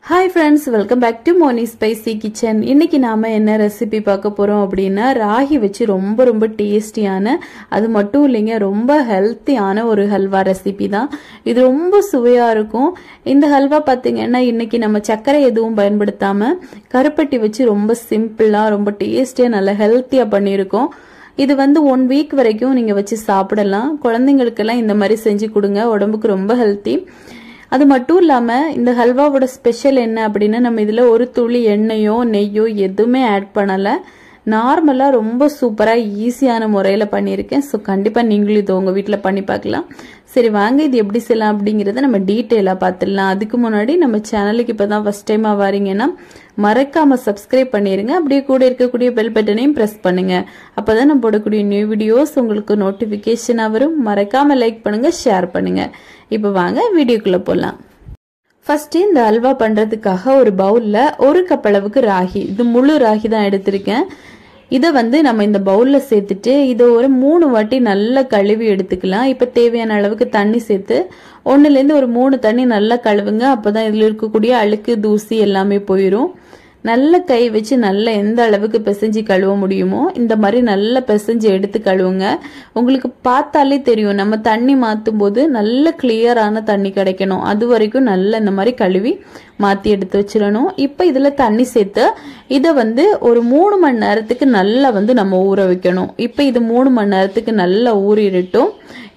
Hi friends, welcome back to Moni's Spicy Kitchen. இன்னைக்கு நாம என்ன ரெசிபி பார்க்க போறோம் அப்படினா ராகி வச்சு ரொம்ப டேஸ்டியான அது மட்டும் இல்லைங்க ரொம்ப ஹெல்த்தியான ஒரு ஹல்வா ரெசிபி தான். இது ரொம்ப சுவையா இருக்கும். இந்த ஹல்வா பாத்தீங்கன்னா இன்னைக்கு நம்ம சக்கரை எதுவும் பயன்படுத்தாம கருப்பட்டி வச்சு ரொம்ப சிம்பிளா ரொம்ப டேஸ்டியா நல்ல ஹெல்த்தியா பண்ணியிருக்கோம். இது வந்து 1 வீக் வரைக்கும் நீங்க வச்சு சாப்பிடலாம். குழந்தைகளுக்கெல்லாம் இந்த மாதிரி செஞ்சு கொடுங்க. உடம்புக்கு ரொம்ப ஹெல்த்தி. அது மட்டும் இல்லாம இந்த ஹல்வாவோட ஸ்பெஷல் என்ன அப்படின்னா நம்ம இதுல ஒரு துளி எண்ணெயோ நெய்யோ எதுவுமே ஆட் பண்ணல. நார்மலா ரொம்ப சூப்பரா ஈஸியான முறையில பண்ணியிருக்கேன். ஸோ கண்டிப்பா நீங்களும் இது உங்க வீட்டுல பண்ணி பார்க்கலாம். சரி வாங்க இது எப்படி செய்யலாம் அப்படிங்கறத நம்ம டீட்டெயிலா பார்த்துடலாம். அதுக்கு முன்னாடி நம்ம சேனலுக்கு இப்பதான் ஃபர்ஸ்ட் டைமா வாரீங்கன்னா மறக்காம சப்ஸ்கிரைப் பண்ணிருங்க. அப்படியே கூட இருக்கக்கூடிய பெல் பட்டனையும் பிரஸ் பண்ணுங்க. அப்பதான் நம்ம போடக்கூடிய நியூ வீடியோஸ் உங்களுக்கு நோட்டிபிகேஷனா வரும். மறக்காம லைக் பண்ணுங்க, ஷேர் பண்ணுங்க. இப்ப வாங்க வீடியோக்குள்ள போலாம். ஃபர்ஸ்ட் இந்த அல்வா பண்றதுக்காக ஒரு பவுல்ல 1 கப் அளவுக்கு ராகி, இது முழு ராகி தான் எடுத்திருக்கேன். இத வந்து நம்ம இந்த பவுல்ல சேர்த்துட்டு இத ஒரு 3 வாட்டி நல்லா கழுவி எடுத்துக்கலாம். இப்ப தேவையான அளவுக்கு தண்ணி சேர்த்து 1ல இருந்து ஒரு 3 தண்ணி நல்லா கழுவுங்க. அப்பதான் இதுல இருக்கக்கூடிய அழுக்கு தூசி எல்லாமே போயிடும். நல்ல கை வச்சு நல்லா எந்த அளவுக்கு பிசைஞ்சு கழுவ முடியுமோ இந்த மாதிரி நல்லா பிசைஞ்சு எடுத்து கழுவுங்க. உங்களுக்கு பார்த்தாலே தெரியும் நம்ம தண்ணி மாத்தும் போது நல்ல கிளியரான தண்ணி கிடைக்கணும். அது வரைக்கும் நல்லா இந்த மாதிரி கழுவி மாத்தி எடுத்து வச்சிடணும். இப்ப இதுல தண்ணி சேர்த்து இத வந்து ஒரு 3 மணி நேரத்துக்கு நல்லா வந்து நம்ம ஊற வைக்கணும். இப்ப இது 3 மணி நேரத்துக்கு நல்லா ஊறிடட்டும்.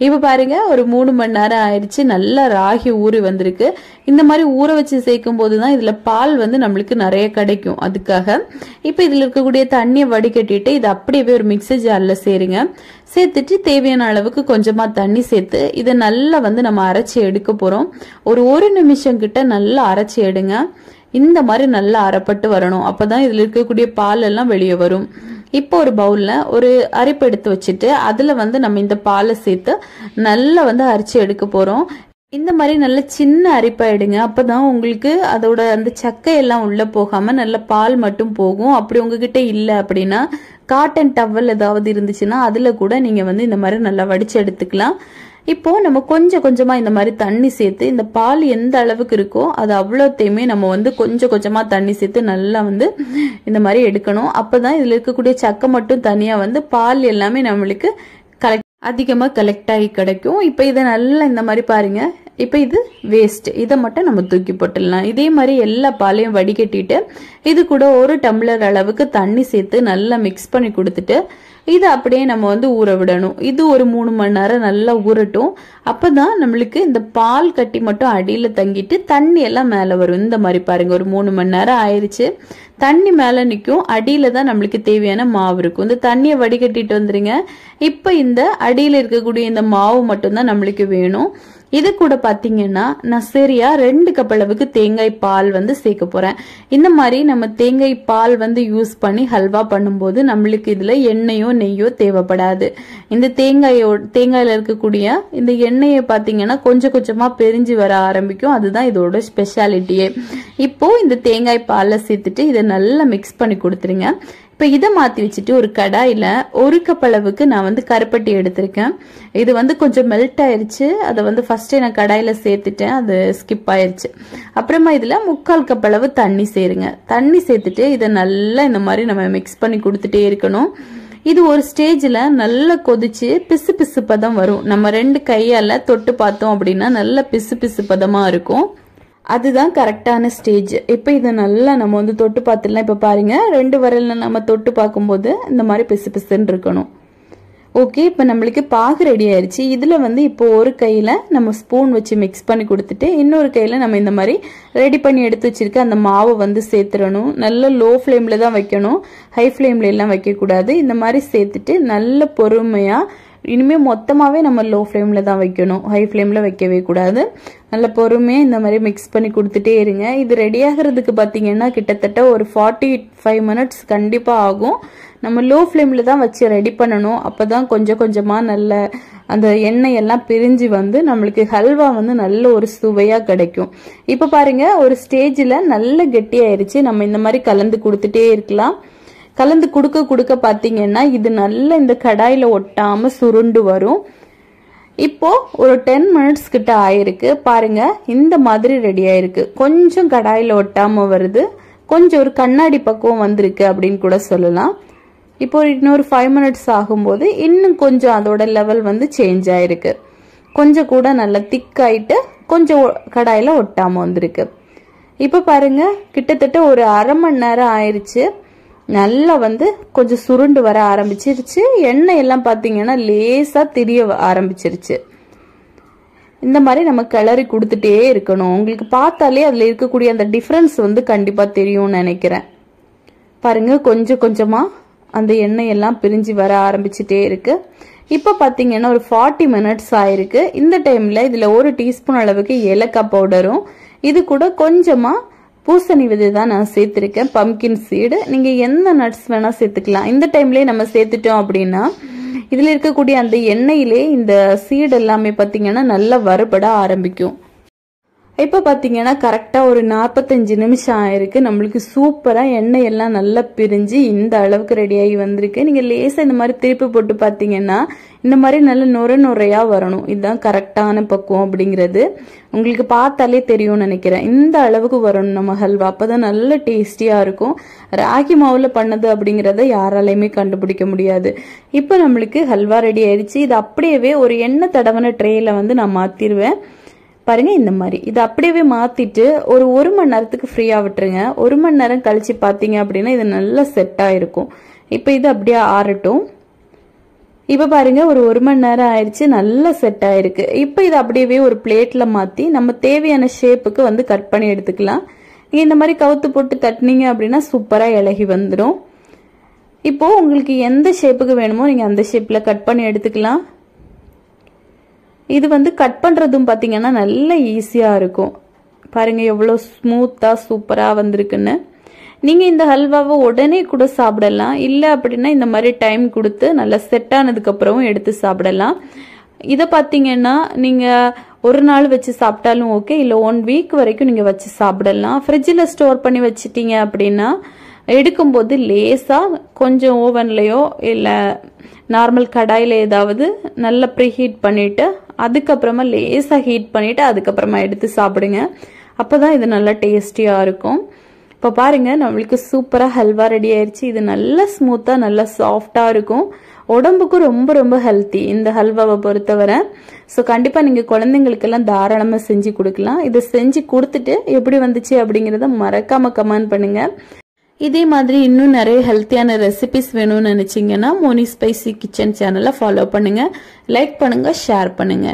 இப்ப பாருங்க ஒரு 3 மணி நேரம் ஆயிடுச்சு. நல்லா ராகி ஊறி வந்திருக்கு. இந்த மாதிரி ஊற வச்சு சேர்க்கும் போதுதான் இதுல பால் வந்து நம்மளுக்கு நிறைய கிடைக்கும். அதுக்காக இப்ப இதுல இருக்கக்கூடிய தண்ணியை வடிகட்டிட்டு இது அப்படியே ஒரு மிக்ஸி ஜார்ல சேருங்க. சேர்த்துட்டு தேவையான அளவுக்கு கொஞ்சமா தண்ணி சேர்த்து இதை நல்லா வந்து நம்ம அரைச்சி எடுக்க போறோம். ஒரு நிமிஷம் கிட்ட நல்லா அரைச்சி எடுங்க. இந்த மாதிரி நல்லா அரைப்பட்டு வரணும். அப்பதான் இதுல இருக்கக்கூடிய பால் எல்லாம் வெளியே வரும். இப்போ ஒரு பவுல்ல ஒரு அரைப்பு எடுத்து வச்சுட்டு அதுல வந்து நம்ம இந்த பாலை சேர்த்து நல்லா வந்து அரைச்சி எடுக்க போறோம். இந்த மாதிரி நல்ல சின்ன அரிப்பா எடுங்க. அப்பதான் உங்களுக்கு அதோட அந்த சக்கை எல்லாம் உள்ள போகாம நல்ல பால் மட்டும் போகும். அப்படி உங்ககிட்ட இல்ல அப்படின்னா காட்டன் டவல் ஏதாவது இருந்துச்சுன்னா அதுல கூட நீங்க வந்து இந்த மாதிரி நல்லா வடிச்சு எடுத்துக்கலாம். இப்போ நம்ம கொஞ்சமா இந்த மாதிரி தண்ணி சேர்த்து இந்த பால் எந்த அளவுக்கு இருக்கோ அது அவ்வளோத்தையுமே நம்ம வந்து கொஞ்சமா தண்ணி சேர்த்து நல்லா வந்து இந்த மாதிரி எடுக்கணும். அப்பதான் இதுல இருக்கக்கூடிய சக்கை மட்டும் தனியா வந்து பால் எல்லாமே நம்மளுக்கு அதிகமா கலெக்ட் ஆகி கிடைக்கும். இப்ப இதை நல்லா இந்த மாதிரி பாருங்க. இப்ப இது வேஸ்ட், இதை மட்டும் நம்ம தூக்கி போட்டுடலாம். இதே மாதிரி எல்லா பாலையும் வடிகட்டிட்டு இது கூட 1 டம்ளர் அளவுக்கு தண்ணி சேர்த்து நல்லா மிக்ஸ் பண்ணி கொடுத்துட்டு இது அப்படியே நம்ம வந்து ஊற விடணும். இது ஒரு 3 மணி நேரம் நல்லா ஊறட்டும். அப்பதான் நம்மளுக்கு இந்த பால் கட்டி மட்டும் அடியில தங்கிட்டு தண்ணி எல்லாம் மேல வரும். இந்த மாதிரி பாருங்க ஒரு 3 மணி நேரம் ஆயிருச்சு. தண்ணி மேல நிக்கும். அடியில தான் நம்மளுக்கு தேவையான மாவு இருக்கும். இந்த தண்ணியை வடிகட்டிட்டு வந்துருங்க. இப்ப இந்த அடியில இருக்கக்கூடிய இந்த மாவு மட்டும்தான் நம்மளுக்கு வேணும். இது கூட பாத்தீங்கன்னா நான் சரியா 2 கப் அளவுக்கு தேங்காய் பால் வந்து சேர்க்க போறேன். இந்த மாதிரி நம்ம தேங்காய் பால் வந்து யூஸ் பண்ணி ஹல்வா பண்ணும்போது நம்மளுக்கு இதுல எண்ணெயோ நெய்யோ தேவைப்படாது. இந்த தேங்காயில இருக்கக்கூடிய இந்த எண்ணெயை பாத்தீங்கன்னா கொஞ்சமா பிரிஞ்சு வர ஆரம்பிக்கும். அதுதான் இதோட ஸ்பெஷாலிட்டியே. இப்போ இந்த தேங்காய் பாலை சேர்த்துட்டு இதை நல்லா மிக்ஸ் பண்ணி கொடுத்துருங்க. இப்ப இதை மாத்தி வச்சுட்டு ஒரு கடாயில 1 கப் அளவுக்கு நான் வந்து கருப்பட்டி எடுத்திருக்கேன். இது வந்து கொஞ்சம் மெல்ட் ஆயிருச்சு. அதை வந்து ஃபர்ஸ்ட் நான் கடாயில சேர்த்துட்டேன், அது ஸ்கிப் ஆயிருச்சு. அப்புறமா இதுல 3/4 கப் அளவு தண்ணி சேருங்க. தண்ணி சேர்த்துட்டு இதை நல்லா இந்த மாதிரி நம்ம மிக்ஸ் பண்ணி கொடுத்துட்டே இருக்கணும். இது ஒரு ஸ்டேஜ்ல நல்லா கொதிச்சு பிசு பதம் வரும். நம்ம 2 கையால தொட்டு பார்த்தோம் அப்படின்னா நல்ல பிசு பதமா இருக்கும். அதுதான் கரெக்டான ஸ்டேஜ். இப்ப இதை நல்லா நம்ம வந்து தொட்டு பார்த்துடலாம். இப்ப பாருங்க 2 விரல்ல நம்ம தொட்டு பார்க்கும்போது இந்த மாதிரி பிசுன்னு இருக்கணும். ஓகே, இப்ப நம்மளுக்கு பாகு ரெடி ஆயிருச்சு. இதுல வந்து இப்போ ஒரு கையில நம்ம ஸ்பூன் வச்சு மிக்ஸ் பண்ணி கொடுத்துட்டு இன்னொரு கையில நம்ம இந்த மாதிரி ரெடி பண்ணி எடுத்து வச்சிருக்க அந்த மாவை வந்து சேர்த்துடணும். நல்ல லோ ஃப்ளேம்ல தான் வைக்கணும், ஹை ஃப்ளேம்ல எல்லாம் வைக்க கூடாது. இந்த மாதிரி சேர்த்துட்டு நல்ல பொறுமையா இனிமே மொத்தமாவே நம்ம லோ ஃப்ளேம்ல தான் வைக்கணும், ஹை ஃப்ளேம்ல வைக்கவே கூடாது. நல்ல பொறுமையா இந்த மாதிரி மிக்ஸ் பண்ணி கொடுத்துட்டே இருங்க. இது ரெடி ஆகிறதுக்கு பாத்தீங்கன்னா கிட்டத்தட்ட ஒரு 45 மினிட்ஸ் கண்டிப்பா ஆகும். நம்ம லோ ஃப்ளேம்ல தான் வச்சு ரெடி பண்ணணும். அப்பதான் கொஞ்சமா நல்ல அந்த எண்ணெய் எல்லாம் பிரிஞ்சு வந்து நம்மளுக்கு ஹல்வா வந்து நல்ல ஒரு சுவையா கிடைக்கும். இப்ப பாருங்க ஒரு ஸ்டேஜ்ல நல்ல கெட்டியாயிருச்சு. நம்ம இந்த மாதிரி கலந்து கொடுத்துட்டே இருக்கலாம். கலந்து கொடுக்க பாத்தீங்கன்னா இது நல்ல இந்த கடாயில ஒட்டாம சுருண்டு வரும். இப்போ ஒரு 10 மினிட்ஸ் கிட்ட ஆயிருக்கு பாருங்க. இந்த மாதிரி ரெடி ஆயிருக்கு. கொஞ்சம் கடாயில ஒட்டாம வருது, கொஞ்சம் ஒரு கண்ணாடி பக்குவம் வந்திருக்கு அப்படின்னு கூட சொல்லலாம். இப்போ இன்னொரு 5 மினிட்ஸ் ஆகும்போது இன்னும் கொஞ்சம் அதோட லெவல் வந்து சேஞ்ச் ஆயிருக்கு. கொஞ்சம் கூட நல்லா திக் ஆயிட்டு கொஞ்சம் கடாயில ஒட்டாம வந்திருக்கு. இப்போ பாருங்க கிட்டத்தட்ட ஒரு அரை மணி நேரம் ஆயிருச்சு. நல்லா வந்து கொஞ்சம் சுருண்டு வர ஆரம்பிச்சிருச்சு. எண்ணெய் எல்லாம் பாத்தீங்கன்னா லேசா திரிய ஆரம்பிச்சிருச்சு. இந்த மாதிரி நம்ம கிளறி கொடுத்துட்டே இருக்கணும். உங்களுக்கு பார்த்தாலே அதுல இருக்கக்கூடிய அந்த டிஃபரன்ஸ் வந்து கண்டிப்பா தெரியும்னு நினைக்கிறேன். பாருங்க கொஞ்சம் கொஞ்சமா அந்த எண்ணெய் எல்லாம் பிரிஞ்சு வர ஆரம்பிச்சுட்டே இருக்கு. இப்ப பாத்தீங்கன்னா ஒரு 40 மினிட்ஸ் ஆயிருக்கு. இந்த டைம்ல இதுல 1 டீஸ்பூன் அளவுக்கு ஏலக்காய் பவுடரும் இது கூட கொஞ்சமா பூசணி விதை தான் நான் சேர்த்திருக்கேன், பம்கின் சீடு. நீங்க எந்த நட்ஸ் வேணா சேர்த்துக்கலாம். இந்த டைம்லயே நம்ம சேர்த்துட்டோம் அப்படின்னா இதுல இருக்கக்கூடிய அந்த எண்ணெயிலே இந்த சீடு எல்லாமே பாத்தீங்கன்னா நல்லா வறுபட ஆரம்பிக்கும். இப்ப பாத்தீங்கன்னா கரெக்டா ஒரு 45 நிமிஷம் ஆயிருக்கு. நம்மளுக்கு சூப்பரா எண்ணெய் எல்லாம் நல்லா பிரிஞ்சு இந்த அளவுக்கு ரெடி ஆகி வந்திருக்கு. நீங்க லேசா இந்த மாதிரி திருப்பி போட்டு பாத்தீங்கன்னா இந்த மாதிரி நல்ல நுர நுரையா வரணும். இதுதான் கரெக்டான பக்குவம் அப்படிங்கிறது உங்களுக்கு பார்த்தாலே தெரியும்னு நினைக்கிறேன். இந்த அளவுக்கு வரணும் நம்ம ஹல்வா, அப்பதான் நல்ல டேஸ்டியா இருக்கும். ராகி மாவுல பண்ணது அப்படிங்கறத யாராலையுமே கண்டுபிடிக்க முடியாது. இப்ப நம்மளுக்கு ஹல்வா ரெடி ஆயிடுச்சு. இது அப்படியே ஒரு எண்ணெய் தடவன ட்ரேல வந்து நான் மாத்திருவேன். பாருங்க இந்த மாதிரி இது அப்படியே மாத்திட்டு ஒரு 1 மணி நேரத்துக்கு ஃப்ரீயா விட்டுருங்க. 1 மணி நேரம் கழிச்சு பாத்தீங்க அப்படின்னா இது நல்லா செட் ஆயிருக்கும். இப்ப இது அப்படியே ஆறட்டும். இப்ப பாருங்க ஒரு 1 மணி நேரம் ஆயிடுச்சு, நல்லா செட் ஆயிருக்கு. இப்ப இது அப்படியே ஒரு பிளேட்ல மாத்தி நம்ம தேவையான ஷேப்புக்கு வந்து கட் பண்ணி எடுத்துக்கலாம். நீங்க இந்த மாதிரி கவுத்து போட்டு தட்டினீங்க அப்படின்னா சூப்பரா இலகி வந்துடும். இப்போ உங்களுக்கு எந்த ஷேப்புக்கு வேணுமோ நீங்க அந்த ஷேப்ல கட் பண்ணி எடுத்துக்கலாம். இது வந்து கட் பண்றதும் பாத்தீங்கன்னா நல்ல ஈஸியா இருக்கும். பாருங்க எவ்வளவு ஸ்மூத்தா சூப்பரா வந்திருக்குன்னு. நீங்க இந்த ஹல்வாவை உடனே கூட சாப்பிடலாம், இல்ல அப்படின்னா இந்த மாதிரி டைம் கொடுத்து நல்லா செட் ஆனதுக்கு அப்புறம் எடுத்து சாப்பிடலாம். இத பாத்தீங்கன்னா நீங்க ஒரு நாள் வச்சு சாப்பிட்டாலும் ஓகே, இல்ல 1 வீக் வரைக்கும் நீங்க வச்சு சாப்பிடலாம். ஃப்ரிட்ஜ்ல ஸ்டோர் பண்ணி வச்சிட்டீங்க அப்படின்னா எடுக்கும்போது லேசா கொஞ்சம் ஓவன்லயோ இல்ல நார்மல் கடாயில ஏதாவது நல்லா ப்ரீஹீட் பண்ணிட்டு அதுக்கப்புறமா லேசா ஹீட் பண்ணிட்டு அதுக்கப்புறமா எடுத்து சாப்பிடுங்க. அப்பதான் இது நல்லா டேஸ்டியா இருக்கும். இப்ப பாருங்க நம்மளுக்கு சூப்பரா ஹல்வா ரெடி ஆயிருச்சு. இது நல்லா ஸ்மூத்தா நல்லா சாஃப்டா இருக்கும். உடம்புக்கு ரொம்ப ரொம்ப ஹெல்த்தி இந்த ஹல்வாவை பொறுத்தவரை. ஸோ கண்டிப்பா நீங்க குழந்தைங்களுக்கு எல்லாம் தாராளமா செஞ்சு கொடுக்கலாம். இதை செஞ்சு கொடுத்துட்டு எப்படி வந்துச்சு அப்படிங்கறத மறக்காம கமெண்ட் பண்ணுங்க. இதே மாதிரி இன்னும் நிறைய ஹெல்த்தியான ரெசிபிஸ் வேணும்னு நினைச்சீங்கன்னா மோனி ஸ்பைசி கிச்சன் சேனலை ஃபாலோ பண்ணுங்க, லைக் பண்ணுங்க, ஷேர் பண்ணுங்க.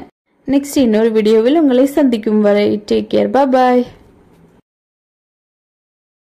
நெக்ஸ்ட் இன்னொரு வீடியோவில் உங்களை சந்திக்கும் வரை டேக் கேர், பாய்.